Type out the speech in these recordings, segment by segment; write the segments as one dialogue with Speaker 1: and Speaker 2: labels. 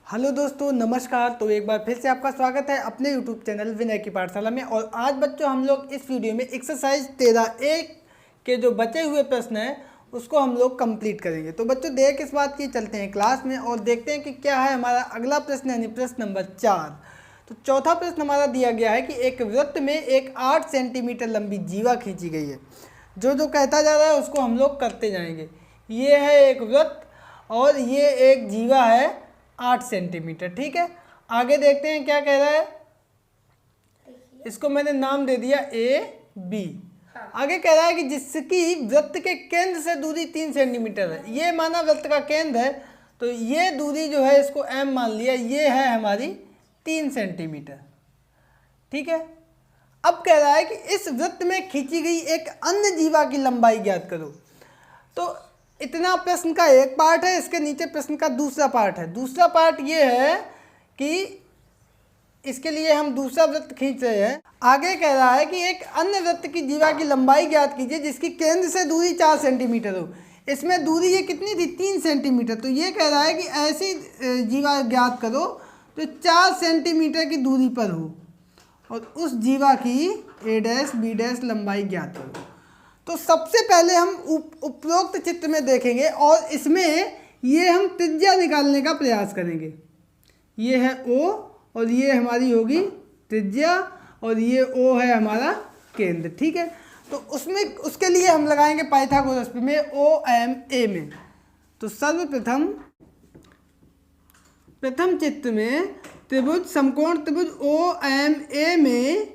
Speaker 1: Hello दोस्तों, नमस्कार। तो एक बार फिर से आपका स्वागत है अपने यूट्यूब चैनल विनय की पाठशाला में। और आज बच्चों हम लोग इस वीडियो में एक्सरसाइज 13A के जो बचे हुए प्रश्न हैं उसको हम लोग कंप्लीट करेंगे। तो बच्चों देर किस बात की, चलते हैं क्लास में और देखते हैं कि क्या है हमारा अगला प्रश्न, यानी प्रश्न नंबर 4। तो चौथा प्रश्न हमारा दिया गया है कि एक वृत्त में एक 8 सेंटीमीटर लंबी जीवा खींची गई है। जो जो कहता जा रहा है उसको हम लोग करते जाएंगे। ये है एक वृत्त और ये एक जीवा है 8 सेंटीमीटर। ठीक है, आगे देखते हैं क्या कह रहा है। इसको मैंने नाम दे दिया AB। आगे कह रहा है कि जिसकी वृत्त के केंद्र से दूरी 3 सेंटीमीटर है। ये माना वृत्त का केंद्र है, तो ये दूरी जो है इसको M मान लिया, ये है हमारी 3 सेंटीमीटर। ठीक है, अब कह रहा है कि इस वृत्त में खींची गई एक अन्य जीवा की लंबाई ज्ञात करो। तो इतना प्रश्न का एक पार्ट है, इसके नीचे प्रश्न का दूसरा पार्ट है। दूसरा पार्ट ये है कि इसके लिए हम दूसरा वृत्त खींच रहे हैं। आगे कह रहा है कि एक अन्य वृत्त की जीवा की लंबाई ज्ञात कीजिए जिसकी केंद्र से दूरी 4 सेंटीमीटर हो। इसमें दूरी ये कितनी थी, 3 सेंटीमीटर। तो ये कह रहा है कि ऐसी जीवा ज्ञात करो जो 4 सेंटीमीटर की दूरी पर हो और उस जीवा की A' B' लंबाई ज्ञात करो। तो सबसे पहले हम उपरोक्त चित्र में देखेंगे और इसमें ये हम त्रिज्या निकालने का प्रयास करेंगे। ये है O और ये हमारी होगी त्रिज्या और ये O है हमारा केंद्र। ठीक है, तो उसमें उसके लिए हम लगाएंगे पाइथागोरस प्रमेय OMA में। तो सर्वप्रथम चित्र में त्रिभुज समकोण त्रिभुज OMA में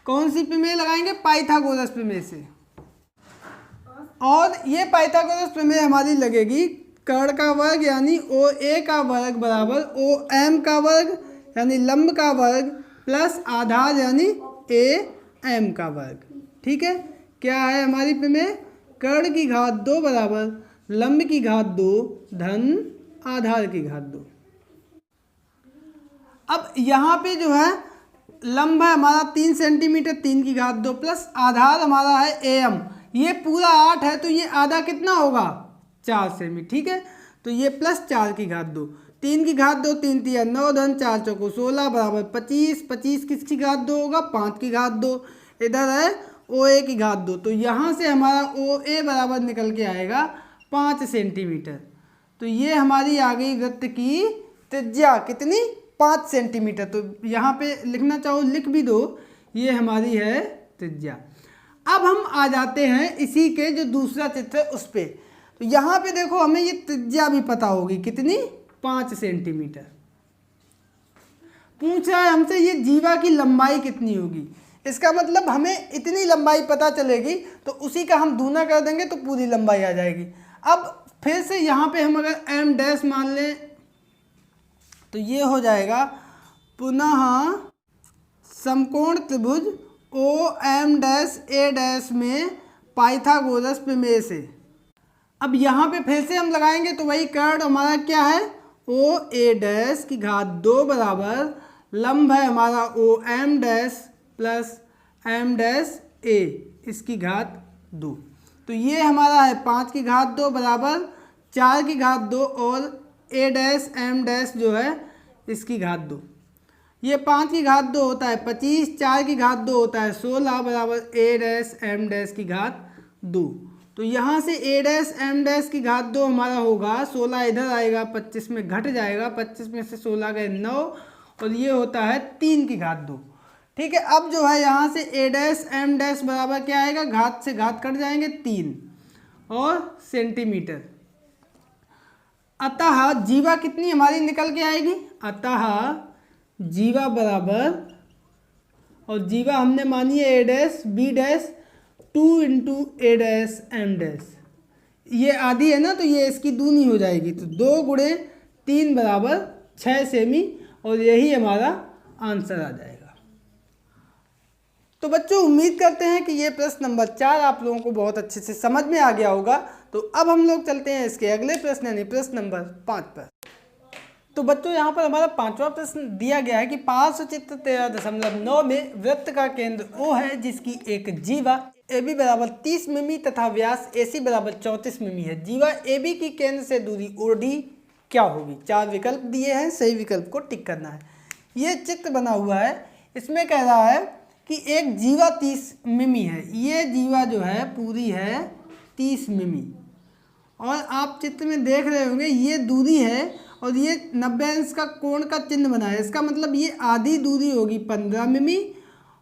Speaker 1: कौन सी प्रमेय लगाएंगे, पाइथागोरस प्रमेय से। और ये पाइथागोरस प्रमेय हमारी लगेगी कर्ण का वर्ग यानी OA का वर्ग बराबर OM का वर्ग यानी लंब का वर्ग प्लस आधार यानी AM का वर्ग। ठीक है, क्या है हमारी प्रमेय, कर्ण की घात 2 बराबर लंब की घात 2 धन आधार की घात 2। अब यहाँ पे जो है लंब है हमारा 3 सेंटीमीटर, 3 की घात 2 प्लस आधार हमारा है AM। ये पूरा 8 है तो ये आधा कितना होगा, 4 सेमी। ठीक है, तो ये प्लस 4 की घात 2, 3 की घात 2 3 3 9 धन 4 चौको 16 बराबर 25। 25 किसकी घात 2 होगा, 5 की घात 2। इधर है OA की घात 2, तो यहाँ से हमारा OA बराबर निकल के आएगा 5 सेंटीमीटर। तो ये हमारी आ गई वृत्त की त्रिज्या कितनी, 5 सेंटीमीटर। तो यहाँ पे लिखना चाहो लिख भी दो, ये हमारी है त्रिज्या। अब हम आ जाते हैं इसी के जो दूसरा चित्र है उस पे। तो यहाँ पे देखो हमें ये त्रिज्या भी पता होगी कितनी, 5 सेंटीमीटर। पूछ रहा है हमसे ये जीवा की लंबाई कितनी होगी। इसका मतलब हमें इतनी लंबाई पता चलेगी तो उसी का हम दूना कर देंगे तो पूरी लंबाई आ जाएगी। अब फिर से यहाँ पे हम अगर M' मान लें तो ये हो जाएगा पुनः समकोण त्रिभुज OM' में पाइथागोरस प्रमेय से। अब यहाँ पे फिर से हम लगाएंगे तो वही कर्ण हमारा क्या है, OA' की घात 2 बराबर लंब है हमारा OM' प्लस M' इसकी घात 2। तो ये हमारा है 5 की घात 2 बराबर 4 की घात 2 और A' M' जो है इसकी घात 2। ये 5 की घात 2 होता है 25, 4 की घात 2 होता है 16 बराबर A' की घात 2। तो यहाँ से A' की घात 2 हमारा होगा 16, इधर आएगा 25 में घट जाएगा, 25 में से 16 गए 9 और ये होता है 3 की घात 2। ठीक है, अब जो है यहाँ से A' बराबर क्या आएगा, घात से घात कट जाएंगे 3 और सेंटीमीटर। अतः जीवा कितनी हमारी निकल के आएगी, अतः जीवा बराबर, और जीवा हमने मानी है A', B' 2 into A', M'। ये आधी है ना तो ये इसकी दूनी हो जाएगी, तो 2 गुणे 3 बराबर 6 सेमी और यही हमारा आंसर आ जाएगा। तो बच्चों उम्मीद करते हैं कि ये प्रश्न नंबर 4 आप लोगों को बहुत अच्छे से समझ में आ गया होगा। तो अब हम लोग चलते हैं इसके अगले प्रश्न यानी प्रश्न नंबर 5 पर। तो बच्चों यहाँ पर हमारा 5वां प्रश्न दिया गया है कि पार्श्व चित्र 13.9 में वृत्त का केंद्र O है जिसकी एक जीवा AB बराबर 30 मिमी तथा व्यास AC बराबर 34 मिमी है। जीवा AB की केंद्र से दूरी OD क्या होगी। 4 विकल्प दिए हैं, सही विकल्प को टिक करना है। ये चित्र बना हुआ है, इसमें कह रहा है कि एक जीवा 30 मिमी है। ये जीवा जो है पूरी है 30 मिमी, और आप चित्र में देख रहे होंगे ये दूरी है और ये 90 अंश का कोण का चिन्ह बना है। इसका मतलब ये आधी दूरी होगी 15 मिमी,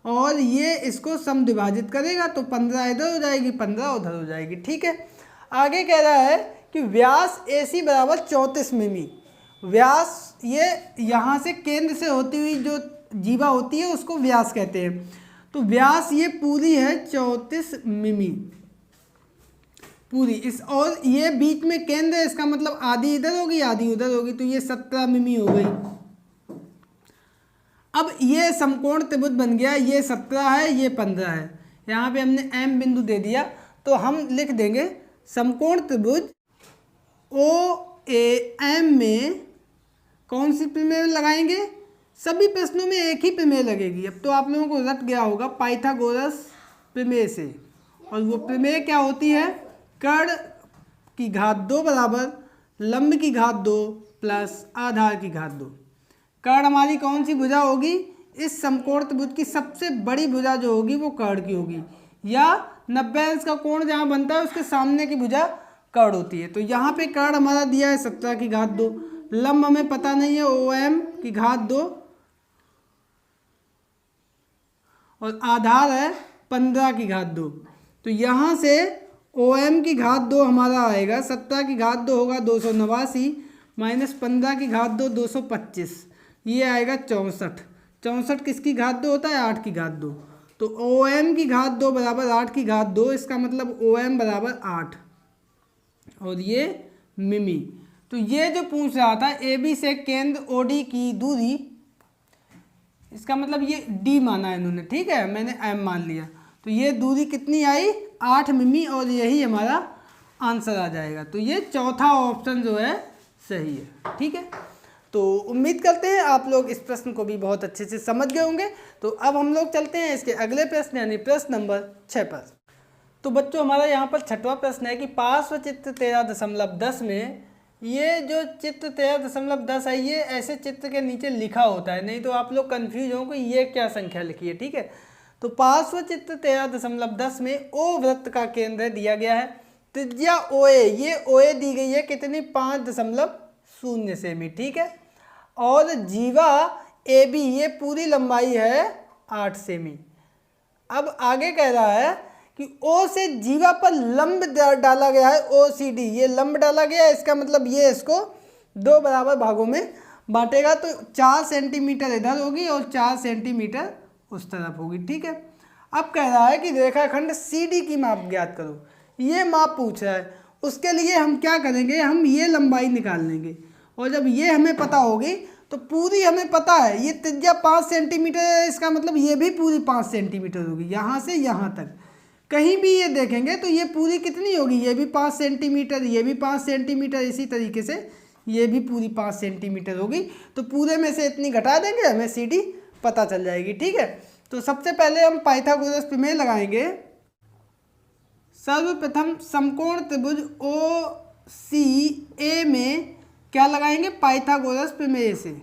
Speaker 1: और ये इसको समद्विभाजित करेगा तो 15 इधर हो जाएगी, 15 उधर हो जाएगी। ठीक है, आगे कह रहा है कि व्यास AC बराबर 34 मिमी। व्यास ये यहाँ से केंद्र से होती हुई जो जीवा होती है उसको व्यास कहते हैं। तो व्यास ये पूरी है 34 मिमी पूरी, इस और ये बीच में केंद्र है, इसका मतलब आधी इधर होगी आधी उधर होगी, तो ये 17 मिमी हो गई। अब ये समकोण त्रिभुज बन गया, ये 17 है ये 15 है, यहाँ पे हमने M बिंदु दे दिया, तो हम लिख देंगे समकोण त्रिभुज OAM में कौन सी प्रमेय लगाएंगे। सभी प्रश्नों में एक ही प्रमेय लगेगी। अब तो आप लोगों को रट गया होगा पाइथागोरस प्रमेय से, और वो प्रमेय क्या होती है, कर्ण की घात 2 बराबर लंब की घात 2 प्लस आधार की घात 2। कर्ण हमारी कौन सी भुजा होगी, इस समकोण त्रिभुज की सबसे बड़ी भुजा जो होगी वो कर्ण की होगी, या 90 अंश का कोण जहाँ बनता है उसके सामने की भुजा कर्ण होती है। तो यहाँ पे कर्ण हमारा दिया है 17 की घात 2, लंब हमें पता नहीं है OM की घात 2, और आधार है 15 की घात 2। तो यहाँ से OM की घात 2 हमारा आएगा, 17 की घात 2 होगा 289 माइनस 15 की घात 2 225, ये आएगा 64। 64 किसकी घात 2 होता है, 8 की घात 2। तो OM की घात 2 बराबर 8 की घात 2, इसका मतलब OM बराबर 8 और ये मिमी। तो ये जो पूछ रहा था AB से केंद्र OD की दूरी, इसका मतलब ये D माना है इन्होंने, ठीक है, मैंने M मान लिया। तो ये दूरी कितनी आई, 8 मिमी, और यही हमारा आंसर आ जाएगा। तो ये चौथा ऑप्शन जो है सही है। ठीक है, तो उम्मीद करते हैं आप लोग इस प्रश्न को भी बहुत अच्छे से समझ गए होंगे। तो अब हम लोग चलते हैं इसके अगले प्रश्न यानी प्रश्न नंबर 6 पर। तो बच्चों हमारा यहाँ पर 6वां प्रश्न है कि पार्श्व चित्र 13.10 में ये जो चित्र 13.10 है, ये ऐसे चित्र के नीचे लिखा होता है, नहीं तो आप लोग कन्फ्यूज हो कि ये क्या संख्या लिखी है। ठीक है, तो पार्श्व चित्र 13.10 में O वृत्त का केंद्र दिया गया है, त्रिज्या OA, ये OA दी गई है कितनी, 5.0 सेमी। ठीक है, और जीवा AB ये पूरी लंबाई है 8 सेमी। अब आगे कह रहा है कि O से जीवा पर लंब डाला गया है OCD, ये लंब डाला गया है, इसका मतलब ये इसको 2 बराबर भागों में बांटेगा, तो 4 सेंटीमीटर इधर होगी और 4 सेंटीमीटर उस तरफ होगी। ठीक है, अब कह रहा है कि रेखाखंड CD की माप ज्ञात करो। ये माप पूछ रहा है, उसके लिए हम क्या करेंगे, हम ये लंबाई निकाल लेंगे, और जब ये हमें पता होगी तो पूरी हमें पता है ये त्रिज्या 5 सेंटीमीटर है, इसका मतलब ये भी पूरी 5 सेंटीमीटर होगी, यहाँ से यहाँ तक कहीं भी ये देखेंगे तो ये पूरी कितनी होगी, ये भी 5 सेंटीमीटर, ये भी 5 सेंटीमीटर, इसी तरीके से ये भी पूरी 5 सेंटीमीटर होगी। तो पूरे में से इतनी घटा देंगे, हमें CD पता चल जाएगी। ठीक है, तो सबसे पहले हम पाइथागोरस प्रमेय लगाएंगे। सर्वप्रथम समकोण त्रिभुज OCA में क्या लगाएंगे, पाइथागोरस प्रमेय से,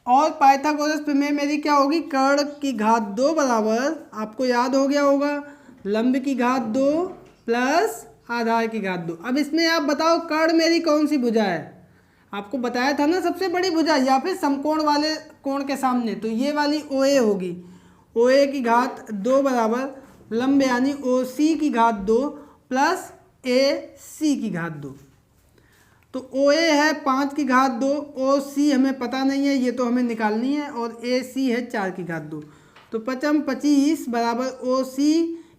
Speaker 1: और पाइथागोरस प्रमेय मेरी क्या होगी, कर्ण की घात 2 बराबर, आपको याद हो गया होगा, लंब की घात 2 प्लस आधार की घात 2। अब इसमें आप बताओ कर्ण मेरी कौन सी भुजा है, आपको बताया था ना सबसे बड़ी भुजा, या फिर समकोण वाले कोण के सामने, तो ये वाली OA होगी, OA की घात 2 बराबर लंब यानी OC की घात 2 प्लस AC की घात 2। तो OA है 5 की घात 2, OC हमें पता नहीं है, ये तो हमें निकालनी है, और AC है 4 की घात 2। तो 25 बराबर OC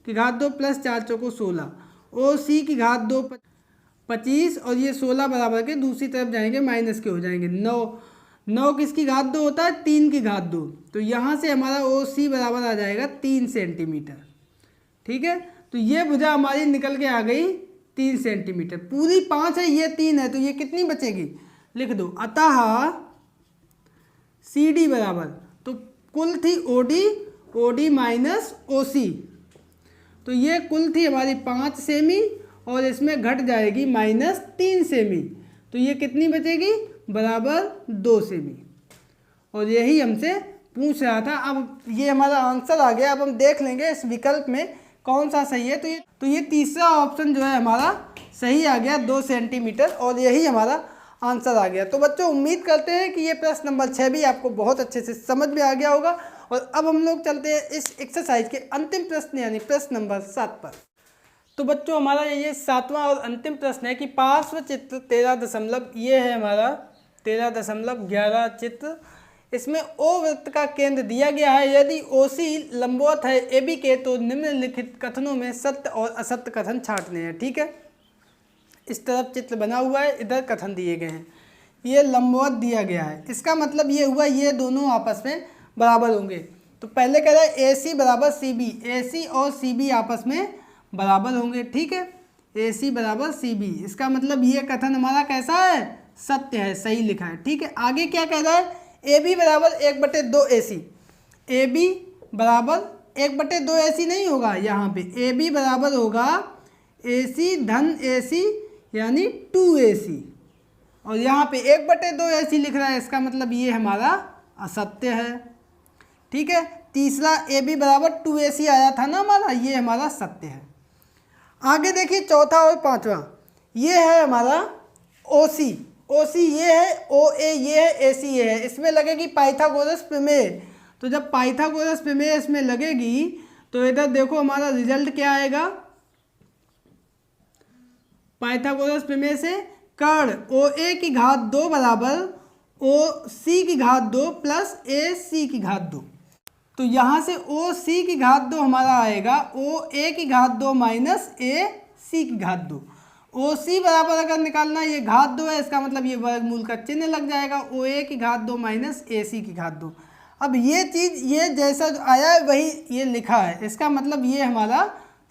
Speaker 1: की घात 2 प्लस 4 चौको 16, OC की घात 2 25, और ये 16 बराबर के दूसरी तरफ जाएंगे माइनस के हो जाएंगे 9 किसकी घात 2 होता है, 3 की घात 2। तो यहाँ से हमारा OC बराबर आ जाएगा 3 सेंटीमीटर। ठीक है, तो ये भुजा हमारी निकल के आ गई 3 सेंटीमीटर, पूरी 5 है, ये 3 है, तो ये कितनी बचेगी, लिख दो। अतः CD बराबर, तो कुल थी OD माइनस OC, तो ये कुल थी हमारी 5 सेमी, और इसमें घट जाएगी -3 सेमी, तो ये कितनी बचेगी, बराबर 2 सेमी। और यही हमसे पूछ रहा था। अब ये हमारा आंसर आ गया। अब हम देख लेंगे इस विकल्प में कौन सा सही है। तो ये तीसरा ऑप्शन जो है हमारा सही आ गया, 2 सेंटीमीटर, और यही हमारा आंसर आ गया। तो बच्चों उम्मीद करते हैं कि ये प्रश्न नंबर 6 भी आपको बहुत अच्छे से समझ में आ गया होगा। और अब हम लोग चलते हैं इस एक्सरसाइज के अंतिम प्रश्न यानी प्रश्न नंबर 7 पर। तो बच्चों हमारा ये 7वां और अंतिम प्रश्न है कि पार्श्व चित्र 13 ये है हमारा 13.11 चित्र। इसमें ओ वृत्त का केंद्र दिया गया है। यदि ओसी लंबवत है AB के तो निम्नलिखित कथनों में सत्य और असत्य कथन छांटने हैं। ठीक है, इस तरफ चित्र बना हुआ है, इधर कथन दिए गए हैं। ये लंबवत दिया गया है, इसका मतलब ये हुआ ये दोनों आपस में बराबर होंगे। तो पहले कह रहा है AC बराबर CB, AC और CB आपस में बराबर होंगे। ठीक है, AC बराबर CB, इसका मतलब ये कथन हमारा कैसा है, सत्य है, सही लिखा है। ठीक है, आगे क्या कह रहा है, AB बराबर 1/2 AC। AB बराबर 1/2 AC नहीं होगा, यहाँ पे AB बराबर होगा AC धन AC यानी 2AC, और यहाँ पे 1/2 AC लिख रहा है, इसका मतलब ये हमारा असत्य है। ठीक है, तीसरा AB बराबर 2AC आया था ना हमारा, ये हमारा सत्य है। आगे देखिए चौथा और पांचवा, ये है हमारा OC। OC ये है, OA ये है, AC ये है। इसमें लगेगी पाइथागोरस प्रमेय। तो जब पाइथागोरस प्रमेय इसमें लगेगी तो इधर देखो हमारा रिजल्ट क्या आएगा, पाइथागोरस प्रमेय से कर्ण OA की घात 2 बराबर OC की घात 2 प्लस AC की घात 2। तो यहाँ से OC की घात 2 हमारा आएगा OA की घात 2 माइनस AC की घात 2। OC बराबर अगर निकालना, ये घात 2 है, इसका मतलब ये वर्गमूल का चिन्ह लग जाएगा, OA की घात 2 माइनस AC की घात 2। अब ये चीज़ ये जैसा आया है वही ये लिखा है, इसका मतलब ये हमारा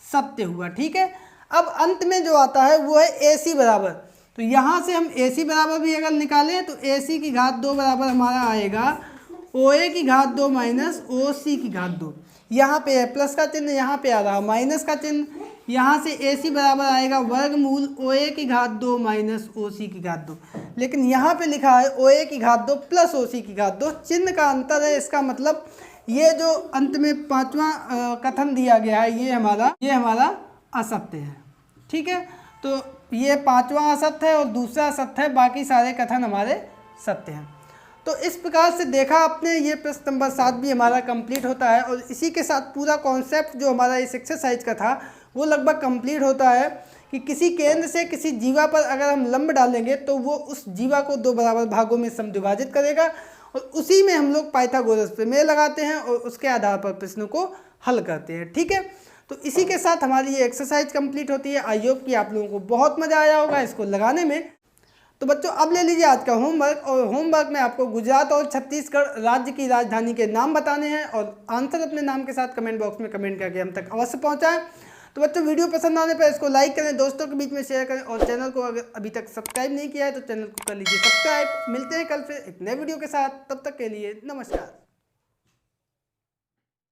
Speaker 1: सत्य हुआ। ठीक है, अब अंत में जो आता है वो है AC बराबर। तो यहाँ से हम AC बराबर भी अगर निकालें तो AC की घात 2 बराबर हमारा आएगा OA की घात 2 माइनस OC की घात 2। यहाँ पे है प्लस का चिन्ह, यहाँ पे आ रहा माइनस का चिन्ह। यहाँ से AC बराबर आएगा वर्गमूल OA की घात 2 माइनस OC की घात 2। लेकिन यहाँ पे लिखा है OA की घात 2 प्लस OC की घात 2, चिन्ह का अंतर है। इसका मतलब ये जो अंत में पांचवा कथन दिया गया है ये हमारा असत्य है। ठीक है, तो ये पांचवा असत्य है और दूसरा सत्य है, बाकी सारे कथन हमारे सत्य हैं। तो इस प्रकार से देखा आपने, ये प्रश्न नंबर 7 भी हमारा कंप्लीट होता है। और इसी के साथ पूरा कॉन्सेप्ट जो हमारा इस एक्सरसाइज का था वो लगभग कंप्लीट होता है कि किसी केंद्र से किसी जीवा पर अगर हम लंब डालेंगे तो वो उस जीवा को 2 बराबर भागों में समविभाजित करेगा, और उसी में हम लोग पाइथागोरस प्रमेय लगाते हैं और उसके आधार पर प्रश्नों को हल करते हैं। ठीक है, तो इसी के साथ हमारी ये एक्सरसाइज कंप्लीट होती है। आई होप कि आप लोगों को बहुत मज़ा आया होगा इसको लगाने में। तो बच्चों अब ले लीजिए आज का होमवर्क, और होमवर्क में आपको गुजरात और छत्तीसगढ़ राज्य की राजधानी के नाम बताने हैं, और आंसर अपने नाम के साथ कमेंट बॉक्स में कमेंट करके हम तक अवश्य पहुंचाएं। तो बच्चों वीडियो पसंद आने पर इसको लाइक करें, दोस्तों के बीच में शेयर करें, और चैनल को अगर अभी तक सब्सक्राइब नहीं किया है तो चैनल को कर लीजिए सब्सक्राइब। मिलते हैं कल फिर एक नए वीडियो के साथ, तब तक के लिए नमस्कार।